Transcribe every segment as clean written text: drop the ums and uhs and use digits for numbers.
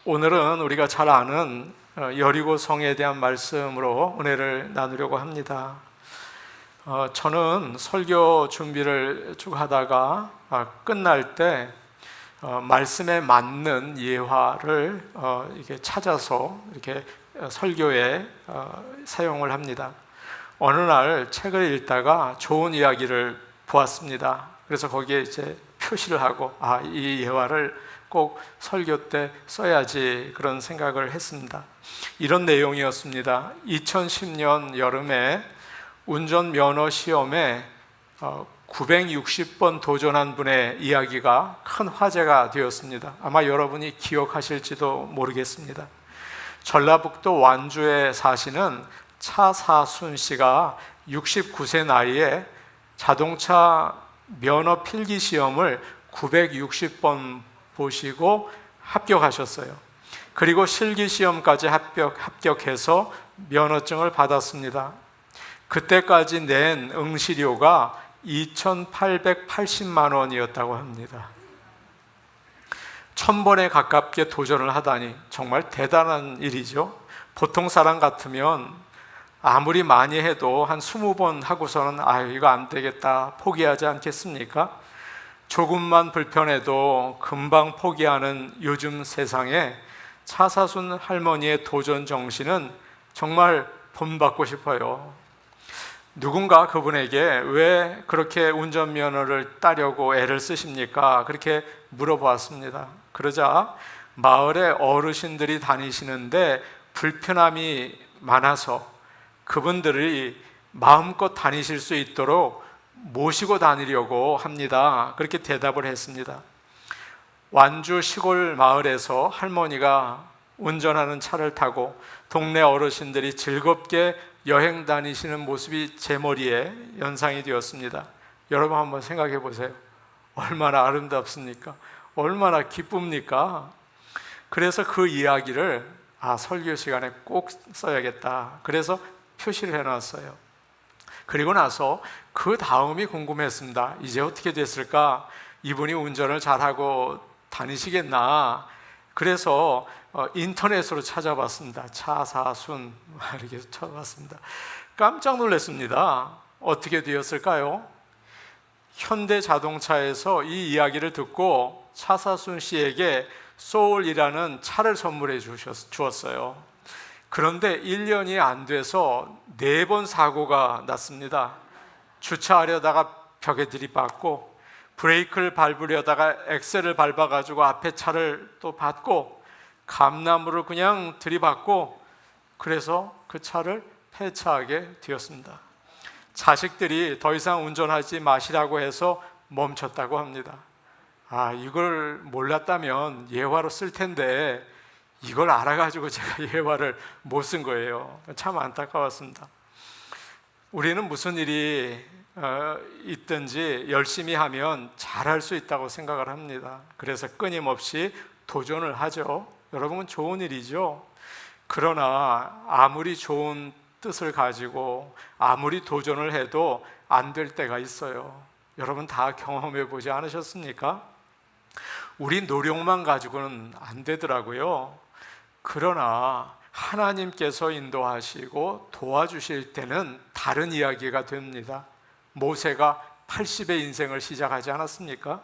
오늘은 우리가 잘 아는 여리고 성에 대한 말씀으로 은혜를 나누려고 합니다. 저는 설교 준비를 쭉 하다가 끝날 때 말씀에 맞는 예화를 이렇게 찾아서 이렇게 설교에 사용을 합니다. 어느 날 책을 읽다가 좋은 이야기를 보았습니다. 그래서 거기에 이제 표시를 하고 이 예화를 꼭 설교 때 써야지 그런 생각을 했습니다. 이런 내용이었습니다. 2010년 여름에 운전면허 시험에 960번 도전한 분의 이야기가 큰 화제가 되었습니다. 아마 여러분이 기억하실지도 모르겠습니다. 전라북도 완주에 사시는 차사순 씨가 69세 나이에 자동차 면허 필기 시험을 960번 보시고 합격하셨어요. 그리고 실기시험까지 합격해서 면허증을 받았습니다. 그때까지 낸 응시료가 2,880만 원이었다고 합니다. 1000번에 가깝게 도전을 하다니 정말 대단한 일이죠. 보통 사람 같으면 아무리 많이 해도 한 20번 하고서는 이거 안 되겠다 포기하지 않겠습니까? 조금만 불편해도 금방 포기하는 요즘 세상에 차사순 할머니의 도전 정신은 정말 본받고 싶어요. 누군가 그분에게 왜 그렇게 운전면허를 따려고 애를 쓰십니까? 그렇게 물어보았습니다. 그러자 마을에 어르신들이 다니시는데 불편함이 많아서 그분들이 마음껏 다니실 수 있도록 모시고 다니려고 합니다. 그렇게 대답을 했습니다. 완주 시골 마을에서 할머니가 운전하는 차를 타고 동네 어르신들이 즐겁게 여행 다니시는 모습이 제 머리에 연상이 되었습니다. 여러분 한번 생각해 보세요. 얼마나 아름답습니까? 얼마나 기쁩니까? 그래서 그 이야기를 설교 시간에 꼭 써야겠다. 그래서 표시를 해놨어요. 그리고 나서 그 다음이 궁금했습니다. 이제 어떻게 됐을까? 이분이 운전을 잘하고 다니시겠나? 그래서 인터넷으로 찾아봤습니다. 차사순 이렇게 찾아봤습니다. 깜짝 놀랐습니다. 어떻게 되었을까요? 현대자동차에서 이 이야기를 듣고 차사순 씨에게 소울이라는 차를 선물해 주었어요. 그런데 1년이 안 돼서 4번 사고가 났습니다. 주차하려다가 벽에 들이받고 브레이크를 밟으려다가 엑셀을 밟아가지고 앞에 차를 또 받고 감나무를 그냥 들이받고 그래서 그 차를 폐차하게 되었습니다. 자식들이 더 이상 운전하지 마시라고 해서 멈췄다고 합니다. 이걸 몰랐다면 예화로 쓸 텐데 이걸 알아가지고 제가 예화를 못 쓴 거예요. 참 안타까웠습니다. 우리는 무슨 일이 있든지 열심히 하면 잘할 수 있다고 생각을 합니다. 그래서 끊임없이 도전을 하죠. 여러분 좋은 일이죠. 그러나 아무리 좋은 뜻을 가지고 아무리 도전을 해도 안 될 때가 있어요. 여러분 다 경험해 보지 않으셨습니까? 우리 노력만 가지고는 안 되더라고요. 그러나 하나님께서 인도하시고 도와주실 때는 다른 이야기가 됩니다. 모세가 80의 인생을 시작하지 않았습니까?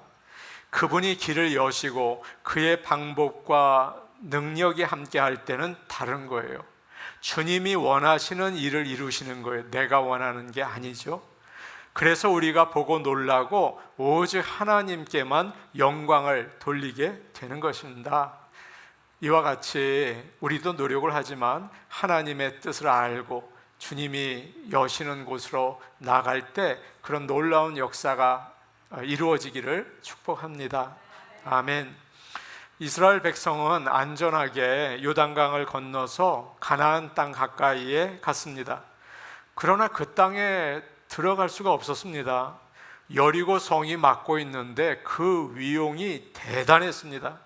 그분이 길을 여시고 그의 방법과 능력이 함께 할 때는 다른 거예요. 주님이 원하시는 일을 이루시는 거예요. 내가 원하는 게 아니죠. 그래서 우리가 보고 놀라고 오직 하나님께만 영광을 돌리게 되는 것입니다. 이와 같이 우리도 노력을 하지만 하나님의 뜻을 알고 주님이 여시는 곳으로 나갈 때 그런 놀라운 역사가 이루어지기를 축복합니다. 아멘. 이스라엘 백성은 안전하게 요단강을 건너서 가나안 땅 가까이에 갔습니다. 그러나 그 땅에 들어갈 수가 없었습니다. 여리고 성이 막고 있는데 그 위용이 대단했습니다.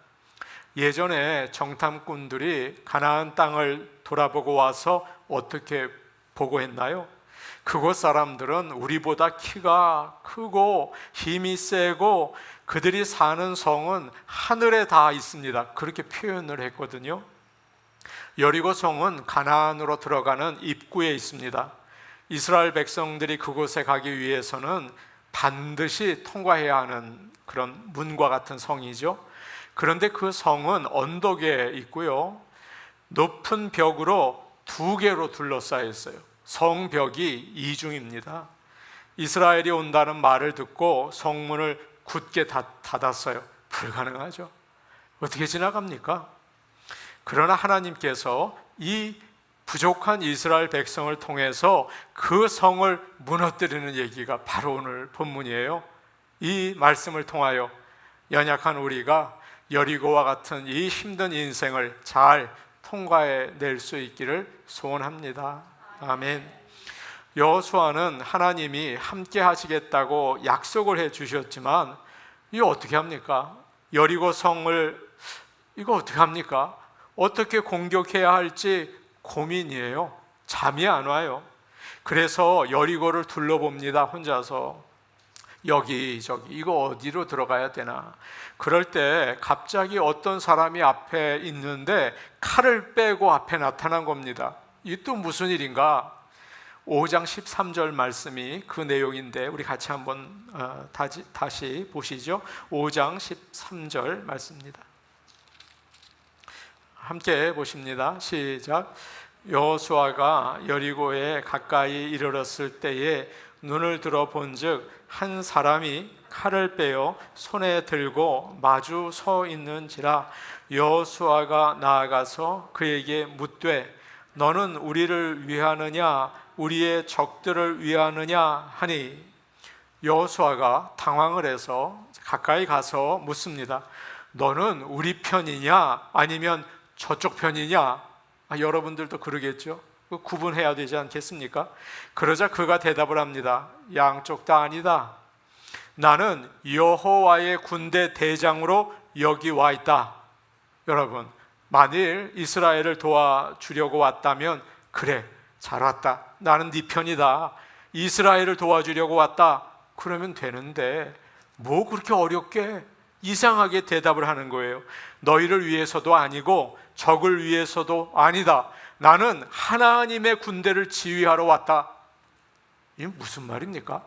예전에 정탐꾼들이 가나안 땅을 돌아보고 와서 어떻게 보고했나요? 그곳 사람들은 우리보다 키가 크고 힘이 세고 그들이 사는 성은 하늘에 닿아 있습니다. 그렇게 표현을 했거든요. 여리고 성은 가나안으로 들어가는 입구에 있습니다. 이스라엘 백성들이 그곳에 가기 위해서는 반드시 통과해야 하는 그런 문과 같은 성이죠. 그런데 그 성은 언덕에 있고요, 높은 벽으로 2개로 둘러싸여 있어요. 성벽이 이중입니다. 이스라엘이 온다는 말을 듣고 성문을 굳게 닫았어요. 불가능하죠. 어떻게 지나갑니까? 그러나 하나님께서 이 부족한 이스라엘 백성을 통해서 그 성을 무너뜨리는 얘기가 바로 오늘 본문이에요. 이 말씀을 통하여 연약한 우리가 여리고와 같은 이 힘든 인생을 잘 통과해낼 수 있기를 소원합니다. 아멘. 여호수아는 하나님이 함께 하시겠다고 약속을 해 주셨지만 이거 어떻게 합니까? 여리고 성을 이거 어떻게 합니까? 어떻게 공격해야 할지 고민이에요. 잠이 안 와요. 그래서 여리고를 둘러봅니다. 혼자서 여기저기 이거 어디로 들어가야 되나. 그럴 때 갑자기 어떤 사람이 앞에 있는데 칼을 빼고 앞에 나타난 겁니다. 이게 또 무슨 일인가? 5장 13절 말씀이 그 내용인데 우리 같이 한번 다시 보시죠. 5장 13절 말씀입니다. 함께 보십니다. 시작. 여호수아가 여리고에 가까이 이르렀을 때에 눈을 들어 본즉 한 사람이 칼을 빼어 손에 들고 마주 서 있는지라. 여호수아가 나아가서 그에게 묻되 너는 우리를 위하느냐 우리의 적들을 위하느냐 하니, 여호수아가 당황을 해서 가까이 가서 묻습니다. 너는 우리 편이냐 아니면 저쪽 편이냐? 여러분들도 그러겠죠. 구분해야 되지 않겠습니까? 그러자 그가 대답을 합니다. 양쪽 다 아니다. 나는 여호와의 군대 대장으로 여기 와 있다. 여러분, 만일 이스라엘을 도와주려고 왔다면 그래, 잘 왔다. 나는 네 편이다. 이스라엘을 도와주려고 왔다. 그러면 되는데 뭐 그렇게 어렵게 이상하게 대답을 하는 거예요. 너희를 위해서도 아니고 적을 위해서도 아니다. 나는 하나님의 군대를 지휘하러 왔다. 이게 무슨 말입니까?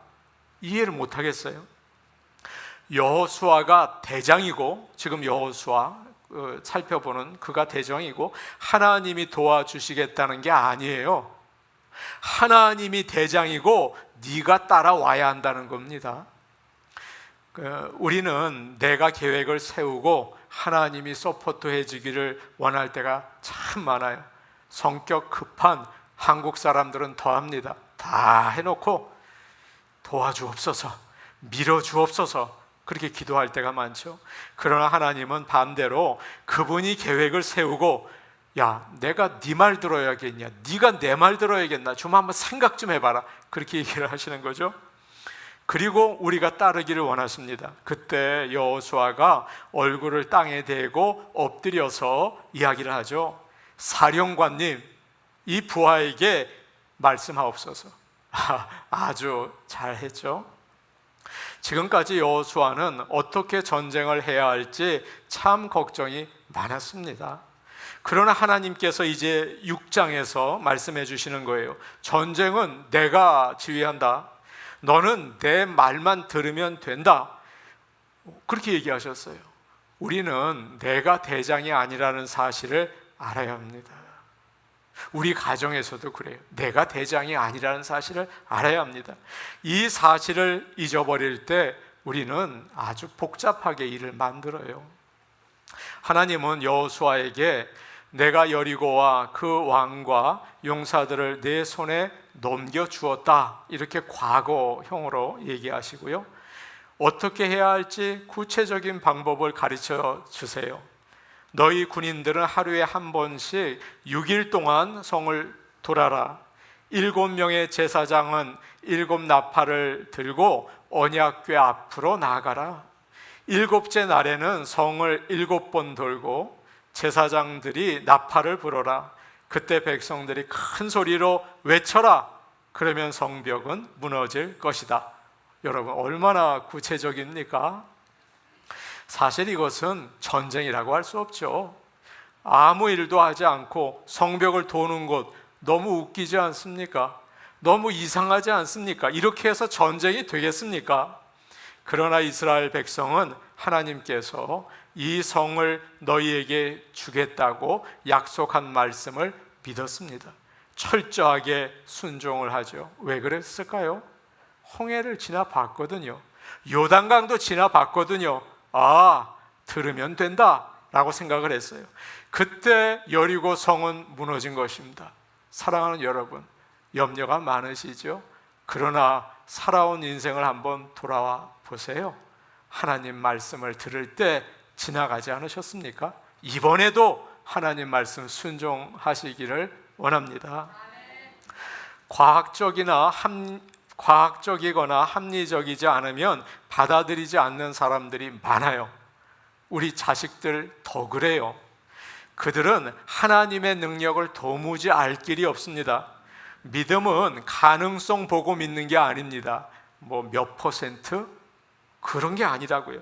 이해를 못 하겠어요. 여호수아가 대장이고, 지금 여호수아 살펴보는 그가 대장이고 하나님이 도와주시겠다는 게 아니에요. 하나님이 대장이고 네가 따라와야 한다는 겁니다. 우리는 내가 계획을 세우고 하나님이 서포트해 주기를 원할 때가 참 많아요. 성격 급한 한국 사람들은 더합니다. 다 해놓고 도와주옵소서, 밀어주옵소서 그렇게 기도할 때가 많죠. 그러나 하나님은 반대로 그분이 계획을 세우고 야, 내가 네 말 들어야겠냐, 네가 내 말 들어야겠나, 좀 한번 생각 좀 해봐라, 그렇게 얘기를 하시는 거죠. 그리고 우리가 따르기를 원하십니다. 그때 여호수아가 얼굴을 땅에 대고 엎드려서 이야기를 하죠. 사령관님, 이 부하에게 말씀하옵소서. 아주 잘했죠. 지금까지 여호수아는 어떻게 전쟁을 해야 할지 참 걱정이 많았습니다. 그러나 하나님께서 이제 6장에서 말씀해 주시는 거예요. 전쟁은 내가 지휘한다. 너는 내 말만 들으면 된다. 그렇게 얘기하셨어요. 우리는 내가 대장이 아니라는 사실을 알아야 합니다. 우리 가정에서도 그래요. 내가 대장이 아니라는 사실을 알아야 합니다. 이 사실을 잊어버릴 때 우리는 아주 복잡하게 일을 만들어요. 하나님은 여호수아에게 내가 여리고와 그 왕과 용사들을 내 손에 넘겨주었다, 이렇게 과거형으로 얘기하시고요. 어떻게 해야 할지 구체적인 방법을 가르쳐 주세요. 너희 군인들은 하루에 한 번씩 6일 동안 성을 돌아라. 7명의 제사장은 7 나팔을 들고 언약궤 앞으로 나아가라. 7째 날에는 성을 7번 돌고 제사장들이 나팔을 불어라. 그때 백성들이 큰 소리로 외쳐라. 그러면 성벽은 무너질 것이다. 여러분, 얼마나 구체적입니까? 사실 이것은 전쟁이라고 할 수 없죠. 아무 일도 하지 않고 성벽을 도는 것 너무 웃기지 않습니까? 너무 이상하지 않습니까? 이렇게 해서 전쟁이 되겠습니까? 그러나 이스라엘 백성은 하나님께서 이 성을 너희에게 주겠다고 약속한 말씀을 믿었습니다. 철저하게 순종을 하죠. 왜 그랬을까요? 홍해를 지나봤거든요. 요단강도 지나봤거든요. 아, 들으면 된다 라고 생각을 했어요. 그때 여리고 성은 무너진 것입니다. 사랑하는 여러분, 염려가 많으시죠? 그러나 살아온 인생을 한번 돌아와 보세요. 하나님 말씀을 들을 때 지나가지 않으셨습니까? 이번에도 하나님 말씀 순종하시기를 원합니다. 과학적이거나 합리적이지 않으면 받아들이지 않는 사람들이 많아요. 우리 자식들 더 그래요. 그들은 하나님의 능력을 도무지 알 길이 없습니다. 믿음은 가능성 보고 믿는 게 아닙니다. 뭐 몇 퍼센트? 그런 게 아니라고요.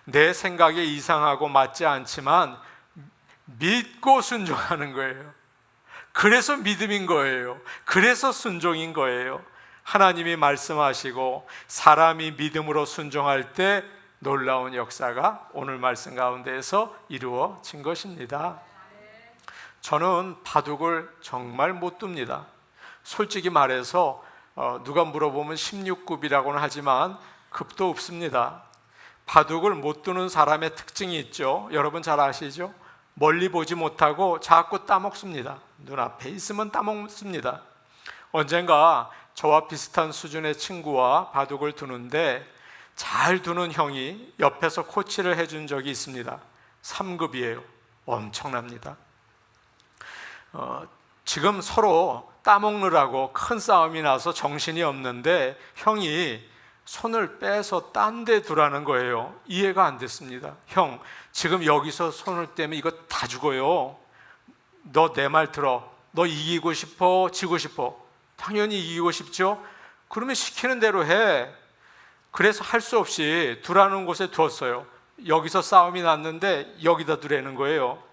내 생각에 이상하고 맞지 않지만 믿고 순종하는 거예요. 그래서 믿음인 거예요. 그래서 순종인 거예요. 하나님이 말씀하시고 사람이 믿음으로 순종할 때 놀라운 역사가 오늘 말씀 가운데에서 이루어진 것입니다. 저는 바둑을 정말 못 둡니다. 솔직히 말해서 누가 물어보면 16급이라고는 하지만 급도 없습니다. 바둑을 못 두는 사람의 특징이 있죠. 여러분 잘 아시죠? 멀리 보지 못하고 자꾸 따먹습니다. 눈앞에 있으면 따먹습니다. 언젠가 저와 비슷한 수준의 친구와 바둑을 두는데 잘 두는 형이 옆에서 코치를 해준 적이 있습니다. 3급이에요. 엄청납니다. 지금 서로 따먹느라고 큰 싸움이 나서 정신이 없는데 형이 손을 빼서 딴 데 두라는 거예요. 이해가 안 됐습니다. 형, 지금 여기서 손을 떼면 이거 다 죽어요. 너 내 말 들어. 너 이기고 싶어? 지고 싶어? 당연히 이기고 싶죠? 그러면 시키는 대로 해. 그래서 할 수 없이 두라는 곳에 두었어요. 여기서 싸움이 났는데 여기다 두라는 거예요.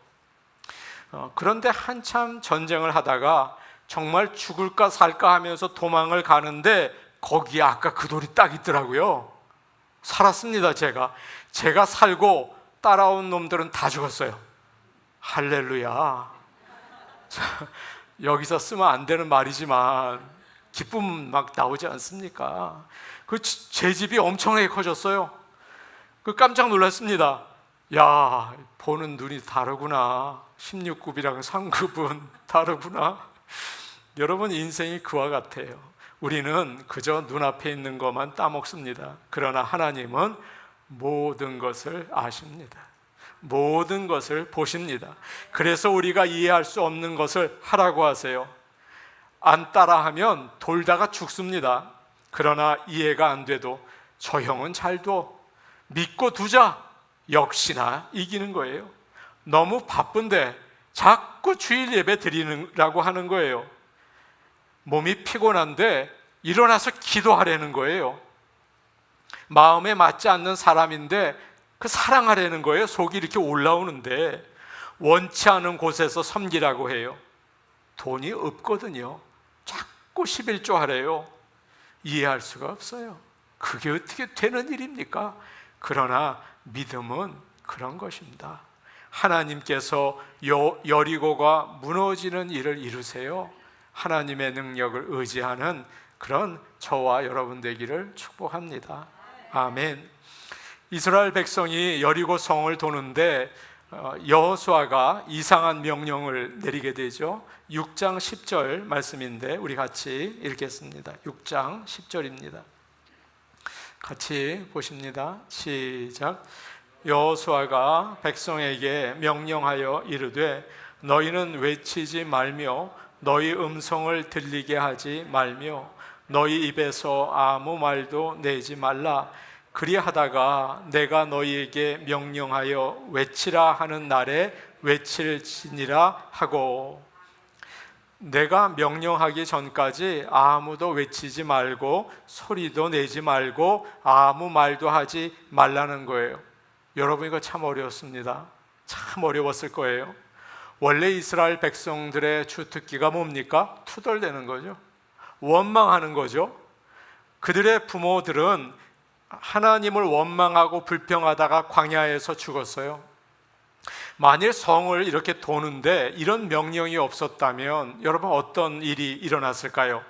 그런데 한참 전쟁을 하다가 정말 죽을까 살까 하면서 도망을 가는데 거기에 아까 그 돌이 딱 있더라고요. 살았습니다. 제가 살고 따라온 놈들은 다 죽었어요. 할렐루야. 여기서 쓰면 안 되는 말이지만 기쁨 막 나오지 않습니까? 제 집이 엄청나게 커졌어요. 깜짝 놀랐습니다. 야, 보는 눈이 다르구나. 16급이랑 3급은 다르구나. 여러분, 인생이 그와 같아요. 우리는 그저 눈앞에 있는 것만 따먹습니다. 그러나 하나님은 모든 것을 아십니다. 모든 것을 보십니다. 그래서 우리가 이해할 수 없는 것을 하라고 하세요. 안 따라하면 돌다가 죽습니다. 그러나 이해가 안 돼도 저 형은 잘 둬. 믿고 두자. 역시나 이기는 거예요. 너무 바쁜데 자꾸 주일 예배 드리라고 하는 거예요. 몸이 피곤한데 일어나서 기도하라는 거예요. 마음에 맞지 않는 사람인데 그 사랑하라는 거예요. 속이 이렇게 올라오는데 원치 않은 곳에서 섬기라고 해요. 돈이 없거든요. 자꾸 11조 하래요. 이해할 수가 없어요. 그게 어떻게 되는 일입니까? 그러나 믿음은 그런 것입니다. 하나님께서 여리고가 무너지는 일을 이루세요. 하나님의 능력을 의지하는 그런 저와 여러분 되기를 축복합니다. 아멘. 이스라엘 백성이 여리고 성을 도는데 여호수아가 이상한 명령을 내리게 되죠. 6장 10절 말씀인데 우리 같이 읽겠습니다. 6장 10절입니다. 같이 보십니다. 시작. 여호수아가 백성에게 명령하여 이르되 너희는 외치지 말며 너희 음성을 들리게 하지 말며 너희 입에서 아무 말도 내지 말라. 그리하다가 내가 너희에게 명령하여 외치라 하는 날에 외칠지니라 하고. 내가 명령하기 전까지 아무도 외치지 말고 소리도 내지 말고 아무 말도 하지 말라는 거예요. 여러분, 이거 참 어려웠습니다. 참 어려웠을 거예요. 원래 이스라엘 백성들의 주특기가 뭡니까? 투덜대는 거죠. 원망하는 거죠. 그들의 부모들은 하나님을 원망하고 불평하다가 광야에서 죽었어요. 만일 성을 이렇게 도는데 이런 명령이 없었다면 여러분, 어떤 일이 일어났을까요?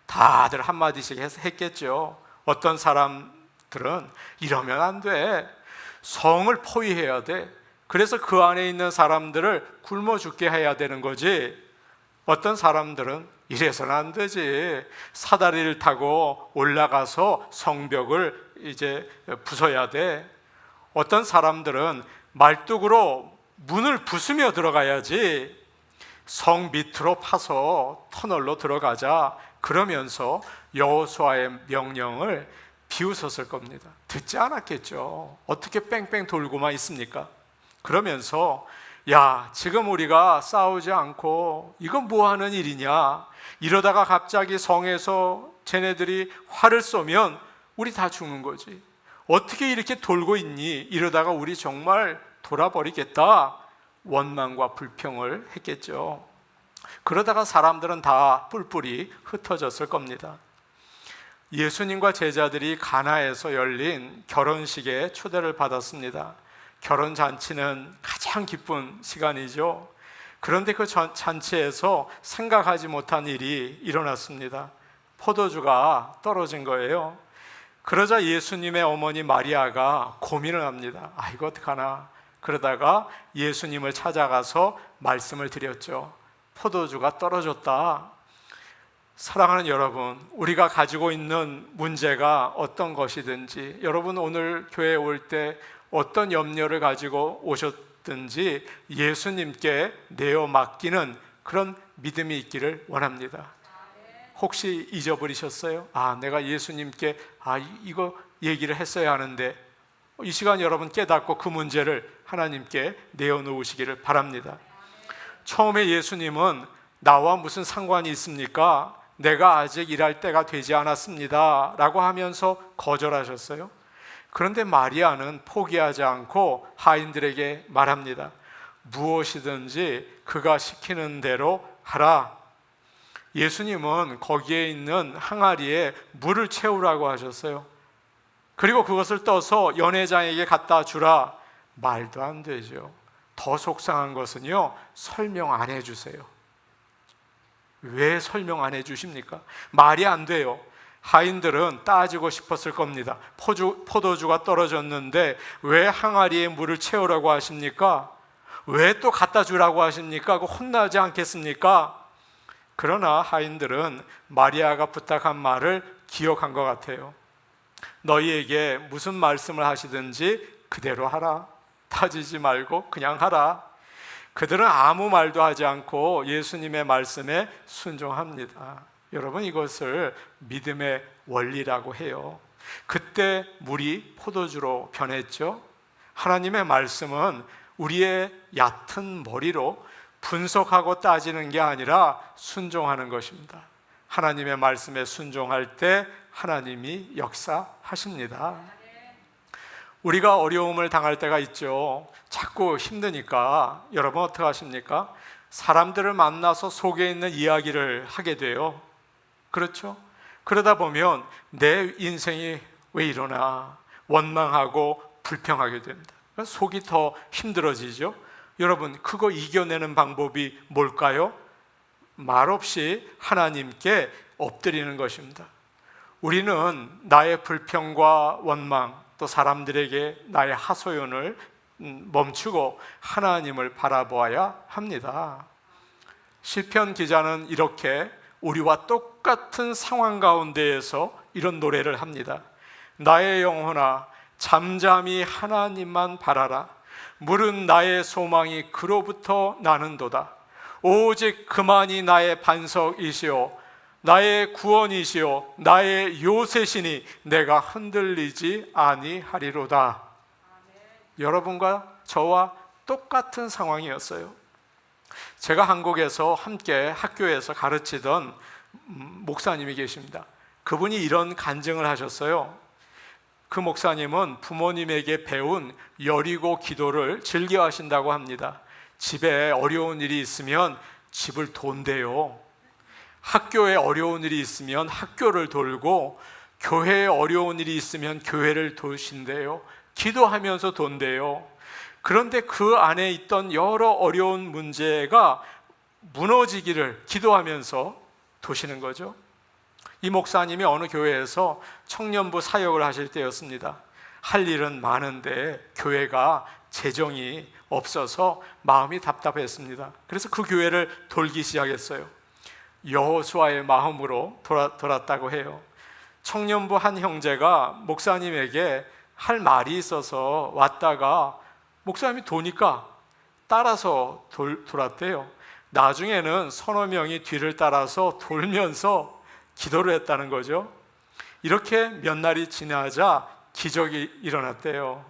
다들 한마디씩 했겠죠. 어떤 사람들은 이러면 안 돼, 성을 포위해야 돼, 그래서 그 안에 있는 사람들을 굶어 죽게 해야 되는 거지. 어떤 사람들은 이래서는 안 되지, 사다리를 타고 올라가서 성벽을 이제 부숴야 돼. 어떤 사람들은 말뚝으로 문을 부수며 들어가야지, 성 밑으로 파서 터널로 들어가자, 그러면서 여호수아의 명령을 비웃었을 겁니다. 듣지 않았겠죠. 어떻게 뺑뺑 돌고만 있습니까? 그러면서 야, 지금 우리가 싸우지 않고 이건 뭐 하는 일이냐, 이러다가 갑자기 성에서 쟤네들이 활을 쏘면 우리 다 죽는 거지, 어떻게 이렇게 돌고 있니, 이러다가 우리 정말 돌아버리겠다, 원망과 불평을 했겠죠. 그러다가 사람들은 다 뿔뿔이 흩어졌을 겁니다. 예수님과 제자들이 가나에서 열린 결혼식에 초대를 받았습니다. 결혼잔치는 가장 기쁜 시간이죠. 그런데 그 잔치에서 생각하지 못한 일이 일어났습니다. 포도주가 떨어진 거예요. 그러자 예수님의 어머니 마리아가 고민을 합니다. 아, 이거 어떡하나. 그러다가 예수님을 찾아가서 말씀을 드렸죠. 포도주가 떨어졌다. 사랑하는 여러분, 우리가 가지고 있는 문제가 어떤 것이든지, 여러분 오늘 교회에 올 때 어떤 염려를 가지고 오셨든지 예수님께 내어 맡기는 그런 믿음이 있기를 원합니다. 혹시 잊어버리셨어요? 아, 내가 예수님께 이거 얘기를 했어야 하는데, 이 시간 여러분 깨닫고 그 문제를 하나님께 내어놓으시기를 바랍니다. 처음에 예수님은 나와 무슨 상관이 있습니까? 내가 아직 일할 때가 되지 않았습니다 라고 하면서 거절하셨어요. 그런데 마리아는 포기하지 않고 하인들에게 말합니다. 무엇이든지 그가 시키는 대로 하라. 예수님은 거기에 있는 항아리에 물을 채우라고 하셨어요. 그리고 그것을 떠서 연회장에게 갖다 주라. 말도 안 되죠. 더 속상한 것은요, 설명 안 해주세요. 왜 설명 안 해주십니까? 말이 안 돼요. 하인들은 따지고 싶었을 겁니다. 포도주가 떨어졌는데 왜 항아리에 물을 채우라고 하십니까? 왜 또 갖다 주라고 하십니까? 혼나지 않겠습니까? 그러나 하인들은 마리아가 부탁한 말을 기억한 것 같아요. 너희에게 무슨 말씀을 하시든지 그대로 하라. 따지지 말고 그냥 하라. 그들은 아무 말도 하지 않고 예수님의 말씀에 순종합니다. 여러분, 이것을 믿음의 원리라고 해요. 그때 물이 포도주로 변했죠. 하나님의 말씀은 우리의 얕은 머리로 분석하고 따지는 게 아니라 순종하는 것입니다. 하나님의 말씀에 순종할 때 하나님이 역사하십니다. 우리가 어려움을 당할 때가 있죠. 자꾸 힘드니까 여러분 어떻게 하십니까? 사람들을 만나서 속에 있는 이야기를 하게 돼요. 그렇죠? 그러다 보면 내 인생이 왜 이러나 원망하고 불평하게 됩니다. 속이 더 힘들어지죠. 여러분, 그거 이겨내는 방법이 뭘까요? 말없이 하나님께 엎드리는 것입니다. 우리는 나의 불평과 원망, 또 사람들에게 나의 하소연을 멈추고 하나님을 바라보아야 합니다. 시편 기자는 이렇게 우리와 똑같은 상황 가운데에서 이런 노래를 합니다. 나의 영혼아, 잠잠히 하나님만 바라라. 물은 나의 소망이 그로부터 나는도다. 오직 그만이 나의 반석이시오, 나의 구원이시오, 나의 요새시니 내가 흔들리지 아니하리로다. 여러분과 저와 똑같은 상황이었어요. 제가 한국에서 함께 학교에서 가르치던 목사님이 계십니다. 그분이 이런 간증을 하셨어요. 그 목사님은 부모님에게 배운 여리고 기도를 즐겨 하신다고 합니다. 집에 어려운 일이 있으면 집을 돈대요. 학교에 어려운 일이 있으면 학교를 돌고, 교회에 어려운 일이 있으면 교회를 도신대요. 기도하면서 돈대요. 그런데 그 안에 있던 여러 어려운 문제가 무너지기를 기도하면서 도시는 거죠. 이 목사님이 어느 교회에서 청년부 사역을 하실 때였습니다. 할 일은 많은데 교회가 재정이 없어서 마음이 답답했습니다. 그래서 그 교회를 돌기 시작했어요. 여호수아의 마음으로 돌았다고 해요. 청년부 한 형제가 목사님에게 할 말이 있어서 왔다가 목사님이 도니까 따라서 돌았대요. 나중에는 서너 명이 뒤를 따라서 돌면서 기도를 했다는 거죠. 이렇게 몇 날이 지나자 기적이 일어났대요.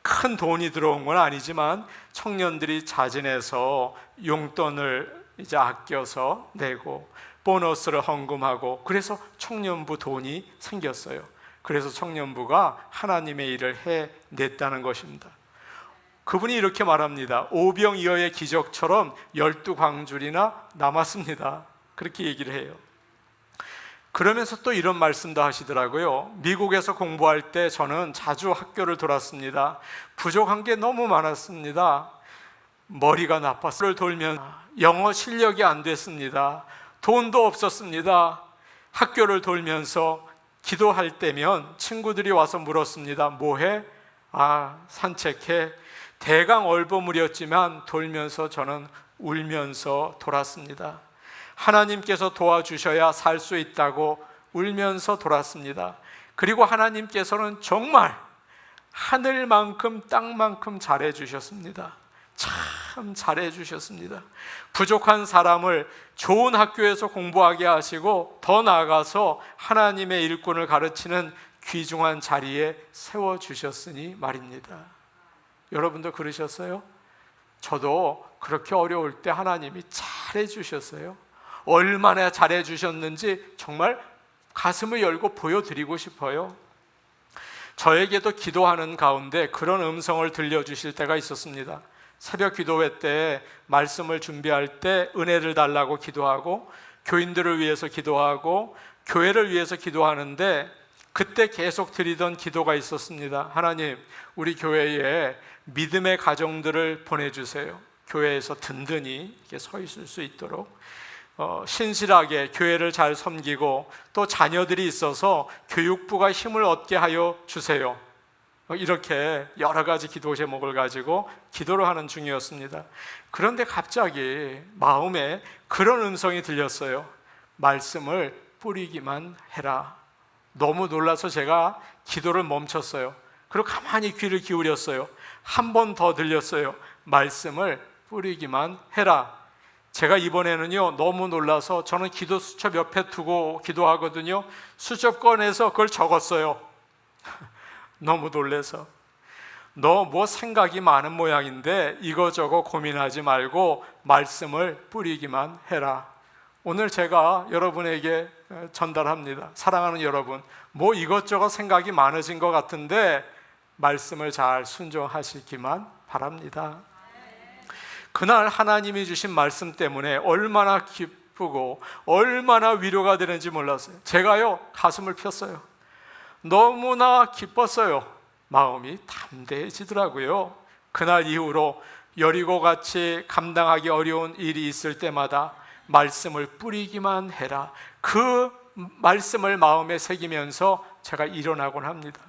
큰 돈이 들어온 건 아니지만 청년들이 자진해서 용돈을 이제 아껴서 내고 보너스를 헌금하고, 그래서 청년부 돈이 생겼어요. 그래서 청년부가 하나님의 일을 해냈다는 것입니다. 그분이 이렇게 말합니다. 오병이어의 기적처럼 12광줄이나 남았습니다. 그렇게 얘기를 해요. 그러면서 또 이런 말씀도 하시더라고요. 미국에서 공부할 때 저는 자주 학교를 돌았습니다. 부족한 게 너무 많았습니다. 머리가 나빴어요. 돌면 영어 실력이 안 됐습니다. 돈도 없었습니다. 학교를 돌면서 기도할 때면 친구들이 와서 물었습니다. 뭐해? 산책해. 대강 얼버무렸지만 돌면서 저는 울면서 돌았습니다. 하나님께서 도와주셔야 살 수 있다고 울면서 돌았습니다. 그리고 하나님께서는 정말 하늘만큼 땅만큼 잘해 주셨습니다. 참 잘해 주셨습니다. 부족한 사람을 좋은 학교에서 공부하게 하시고, 더 나아가서 하나님의 일꾼을 가르치는 귀중한 자리에 세워주셨으니 말입니다. 여러분도 그러셨어요? 저도 그렇게 어려울 때 하나님이 잘해 주셨어요. 얼마나 잘해 주셨는지 정말 가슴을 열고 보여드리고 싶어요. 저에게도 기도하는 가운데 그런 음성을 들려주실 때가 있었습니다. 새벽 기도회 때 말씀을 준비할 때 은혜를 달라고 기도하고, 교인들을 위해서 기도하고, 교회를 위해서 기도하는데, 그때 계속 드리던 기도가 있었습니다. 하나님, 우리 교회에 믿음의 가정들을 보내주세요. 교회에서 든든히 이렇게 서 있을 수 있도록, 신실하게 교회를 잘 섬기고, 또 자녀들이 있어서 교육부가 힘을 얻게 하여 주세요. 이렇게 여러 가지 기도 제목을 가지고 기도를 하는 중이었습니다. 그런데 갑자기 마음에 그런 음성이 들렸어요. 말씀을 뿌리기만 해라. 너무 놀라서 제가 기도를 멈췄어요. 그리고 가만히 귀를 기울였어요. 한 번 더 들렸어요. 말씀을 뿌리기만 해라. 제가 이번에는요, 너무 놀라서 저는 기도 수첩 옆에 두고 기도하거든요. 수첩 꺼내서 그걸 적었어요. 너무 놀래서. 너 뭐 생각이 많은 모양인데 이거저거 고민하지 말고 말씀을 뿌리기만 해라. 오늘 제가 여러분에게 전달합니다. 사랑하는 여러분, 뭐 이것저것 생각이 많으신 것 같은데 말씀을 잘 순종하시기만 바랍니다. 그날 하나님이 주신 말씀 때문에 얼마나 기쁘고 얼마나 위로가 되는지 몰랐어요. 제가요, 가슴을 폈어요. 너무나 기뻤어요. 마음이 담대해지더라고요. 그날 이후로 여리고같이 감당하기 어려운 일이 있을 때마다 말씀을 뿌리기만 해라. 그 말씀을 마음에 새기면서 제가 일어나곤 합니다.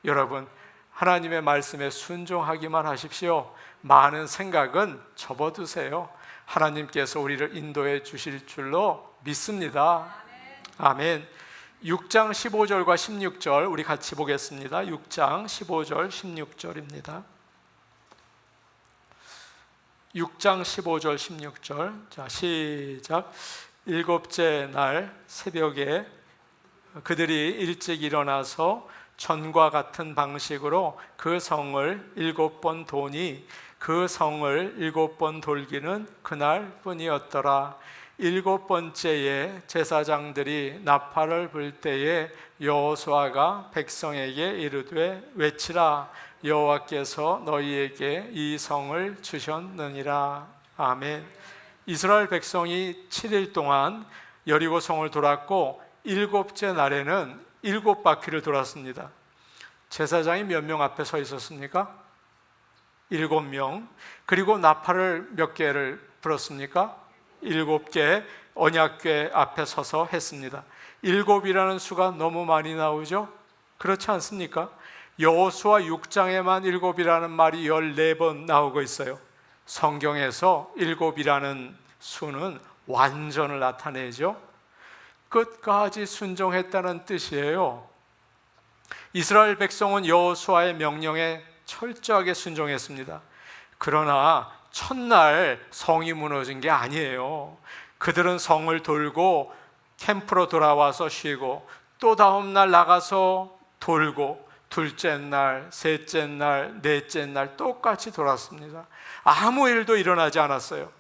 여러분, 하나님의 말씀에 순종하기만 하십시오. 많은 생각은 접어두세요. 하나님께서 우리를 인도해 주실 줄로 믿습니다. 아멘. 6장 15절과 16절 우리 같이 보겠습니다. 6장 15절 16절입니다. 6장 15절 16절. 자, 시작. 일곱째 날 새벽에 그들이 일찍 일어나서 전과 같은 방식으로 그 성을 7번 도니 그 성을 7번 돌기는 그날 뿐이었더라. 7번째에 제사장들이 나팔을 불 때에 여호수아가 백성에게 이르되 외치라 여호와께서 너희에게 이 성을 주셨느니라. 아멘. 이스라엘 백성이 7일 동안 여리고 성을 돌았고 7째 날에는 7바퀴를 돌았습니다. 제사장이 몇 명 앞에 서 있었습니까? 7명. 그리고 나팔을 몇 개를 불었습니까? 7개. 언약궤 앞에 서서 했습니다. 7이라는 수가 너무 많이 나오죠? 그렇지 않습니까? 여호수아 6장에만 7이라는 말이 14번 나오고 있어요. 성경에서 7이라는 수는 완전을 나타내죠. 끝까지 순종했다는 뜻이에요. 이스라엘 백성은 여호수아의 명령에 철저하게 순종했습니다. 그러나 첫날 성이 무너진 게 아니에요. 그들은 성을 돌고 캠프로 돌아와서 쉬고 또 다음 날 나가서 돌고 둘째 날, 셋째 날, 넷째 날 똑같이 돌았습니다. 아무 일도 일어나지 않았어요.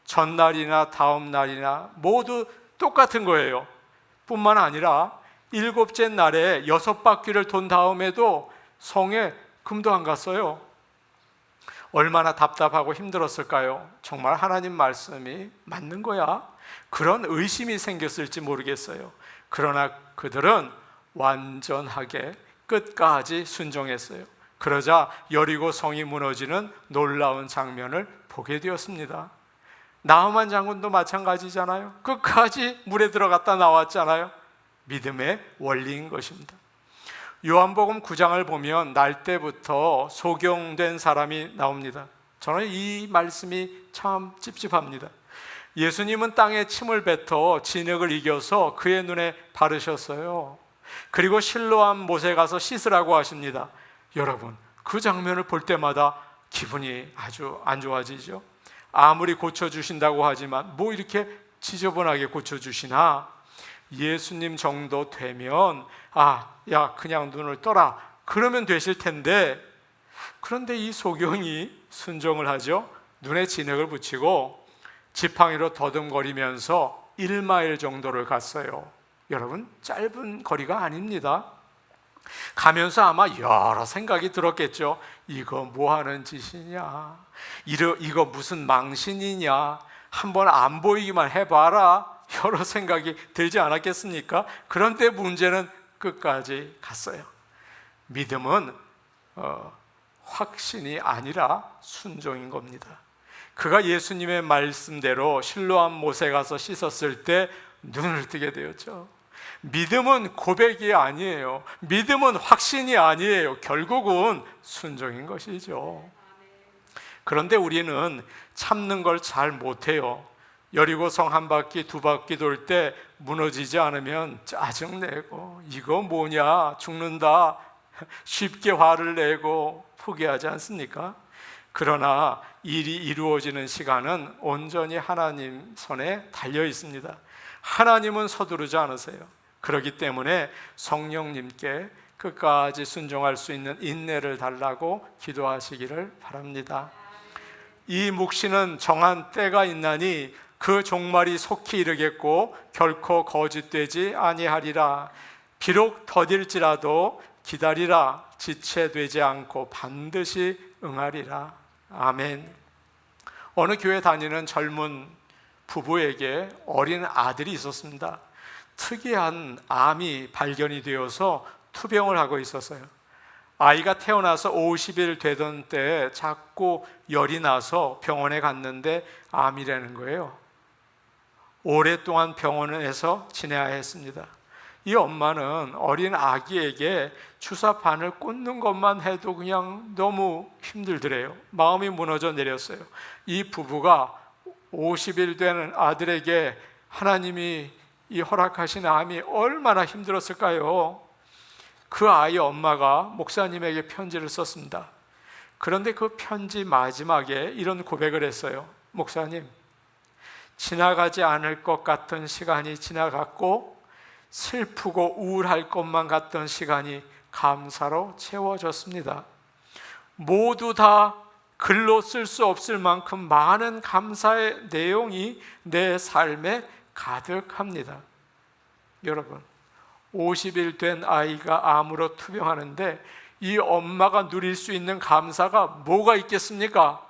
전날이나 다음 날이나 모두 똑같은 거예요. 뿐만 아니라 7째 날에 6바퀴를 돈 다음에도 성에 금도 안 갔어요. 얼마나 답답하고 힘들었을까요? 정말 하나님 말씀이 맞는 거야? 그런 의심이 생겼을지 모르겠어요. 그러나 그들은 완전하게 끝까지 순종했어요. 그러자 여리고 성이 무너지는 놀라운 장면을 보게 되었습니다. 나흐만 장군도 마찬가지잖아요. 끝까지 물에 들어갔다 나왔잖아요. 믿음의 원리인 것입니다. 요한복음 9장을 보면 날 때부터 소경된 사람이 나옵니다. 저는 이 말씀이 참 찝찝합니다. 예수님은 땅에 침을 뱉어 진흙을 이겨서 그의 눈에 바르셨어요. 그리고 실로암 못에 가서 씻으라고 하십니다. 여러분, 그 장면을 볼 때마다 기분이 아주 안 좋아지죠. 아무리 고쳐주신다고 하지만 뭐 이렇게 지저분하게 고쳐주시나? 예수님 정도 되면 야 그냥 눈을 떠라 그러면 되실 텐데, 그런데 이 소경이 순종을 하죠. 눈에 진흙을 붙이고 지팡이로 더듬거리면서 1마일 정도를 갔어요. 여러분, 짧은 거리가 아닙니다. 가면서 아마 여러 생각이 들었겠죠. 이거 뭐 하는 짓이냐, 이거 무슨 망신이냐, 한번 안 보이기만 해봐라, 여러 생각이 들지 않았겠습니까? 그런데 문제는 끝까지 갔어요. 믿음은 확신이 아니라 순종인 겁니다. 그가 예수님의 말씀대로 실로암 못에 가서 씻었을 때 눈을 뜨게 되었죠. 믿음은 고백이 아니에요. 믿음은 확신이 아니에요. 결국은 순종인 것이죠. 그런데 우리는 참는 걸 잘 못해요. 여리고성 한 바퀴, 두 바퀴 돌 때 무너지지 않으면 짜증내고 이거 뭐냐, 죽는다, 쉽게 화를 내고 포기하지 않습니까? 그러나 일이 이루어지는 시간은 온전히 하나님 손에 달려 있습니다. 하나님은 서두르지 않으세요. 그렇기 때문에 성령님께 끝까지 순종할 수 있는 인내를 달라고 기도하시기를 바랍니다. 이 묵시는 정한 때가 있나니 그 종말이 속히 이르겠고 결코 거짓되지 아니하리라. 비록 더딜지라도 기다리라. 지체되지 않고 반드시 응하리라. 아멘. 어느 교회 다니는 젊은 부부에게 어린 아들이 있었습니다. 특이한 암이 발견이 되어서 투병을 하고 있었어요. 아이가 태어나서 50일 되던 때에 자꾸 열이 나서 병원에 갔는데 암이라는 거예요. 오랫동안 병원에서 지내야 했습니다. 이 엄마는 어린 아기에게 주사바늘 꽂는 것만 해도 그냥 너무 힘들더래요. 마음이 무너져 내렸어요. 이 부부가 50일 되는 아들에게 하나님이 이 허락하신 암이 얼마나 힘들었을까요? 그 아이 엄마가 목사님에게 편지를 썼습니다. 그런데 그 편지 마지막에 이런 고백을 했어요. 목사님, 지나가지 않을 것 같던 시간이 지나갔고 슬프고 우울할 것만 같던 시간이 감사로 채워졌습니다. 모두 다 글로 쓸 수 없을 만큼 많은 감사의 내용이 내 삶에 가득합니다. 여러분, 50일 된 아이가 암으로 투병하는데 이 엄마가 누릴 수 있는 감사가 뭐가 있겠습니까?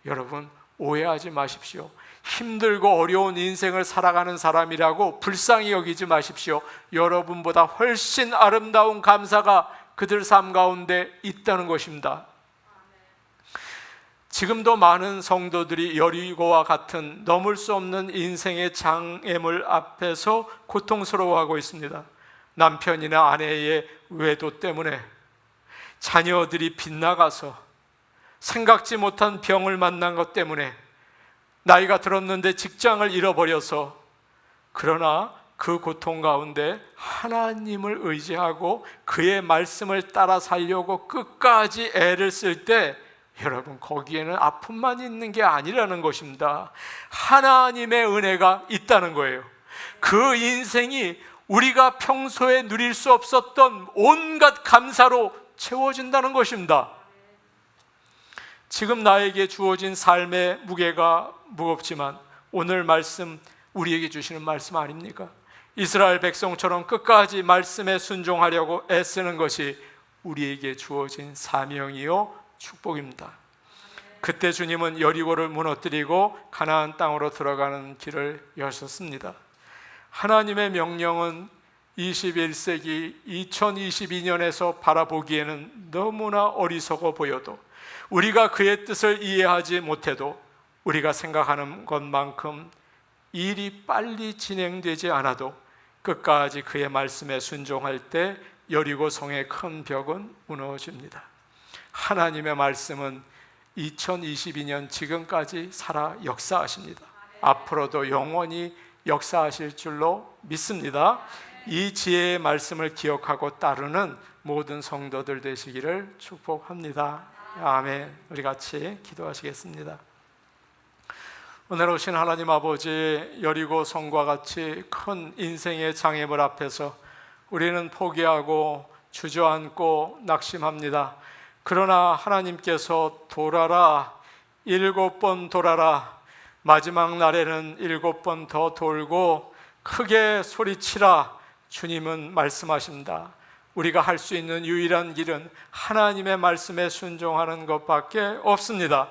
여러분, 오해하지 마십시오. 힘들고 어려운 인생을 살아가는 사람이라고 불쌍히 여기지 마십시오. 여러분보다 훨씬 아름다운 감사가 그들 삶 가운데 있다는 것입니다. 지금도 많은 성도들이 여리고와 같은 넘을 수 없는 인생의 장애물 앞에서 고통스러워하고 있습니다. 남편이나 아내의 외도 때문에, 자녀들이 빗나가서, 생각지 못한 병을 만난 것 때문에, 나이가 들었는데 직장을 잃어버려서, 그러나 그 고통 가운데 하나님을 의지하고 그의 말씀을 따라 살려고 끝까지 애를 쓸 때, 여러분, 거기에는 아픔만 있는 게 아니라는 것입니다. 하나님의 은혜가 있다는 거예요. 그 인생이 우리가 평소에 누릴 수 없었던 온갖 감사로 채워진다는 것입니다. 지금 나에게 주어진 삶의 무게가 무겁지만 오늘 말씀, 우리에게 주시는 말씀 아닙니까? 이스라엘 백성처럼 끝까지 말씀에 순종하려고 애쓰는 것이 우리에게 주어진 사명이요 축복입니다. 그때 주님은 여리고를 무너뜨리고 가나안 땅으로 들어가는 길을 여셨습니다. 하나님의 명령은 21세기 2022년에서 바라보기에는 너무나 어리석어 보여도, 우리가 그의 뜻을 이해하지 못해도, 우리가 생각하는 것만큼 일이 빨리 진행되지 않아도 끝까지 그의 말씀에 순종할 때 여리고 성의 큰 벽은 무너집니다. 하나님의 말씀은 2022년 지금까지 살아 역사하십니다. 앞으로도 영원히 역사하실 줄로 믿습니다. 이 지혜의 말씀을 기억하고 따르는 모든 성도들 되시기를 축복합니다. 아멘. 우리 같이 기도하시겠습니다. 오늘 오신 하나님 아버지, 여리고 성과 같이 큰 인생의 장애물 앞에서 우리는 포기하고 주저앉고 낙심합니다. 그러나 하나님께서 돌아라, 7번 돌아라, 마지막 날에는 7번 더 돌고 크게 소리치라, 주님은 말씀하십니다. 우리가 할 수 있는 유일한 길은 하나님의 말씀에 순종하는 것밖에 없습니다.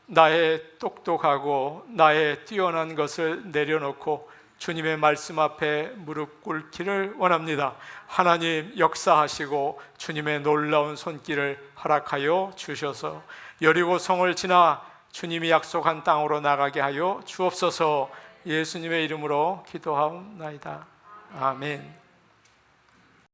나의 똑똑하고 나의 뛰어난 것을 내려놓고 주님의 말씀 앞에 무릎 꿇기를 원합니다. 하나님 역사하시고 주님의 놀라운 손길을 허락하여 주셔서 여리고 성을 지나 주님이 약속한 땅으로 나가게 하여 주옵소서. 예수님의 이름으로 기도하옵나이다. 아멘.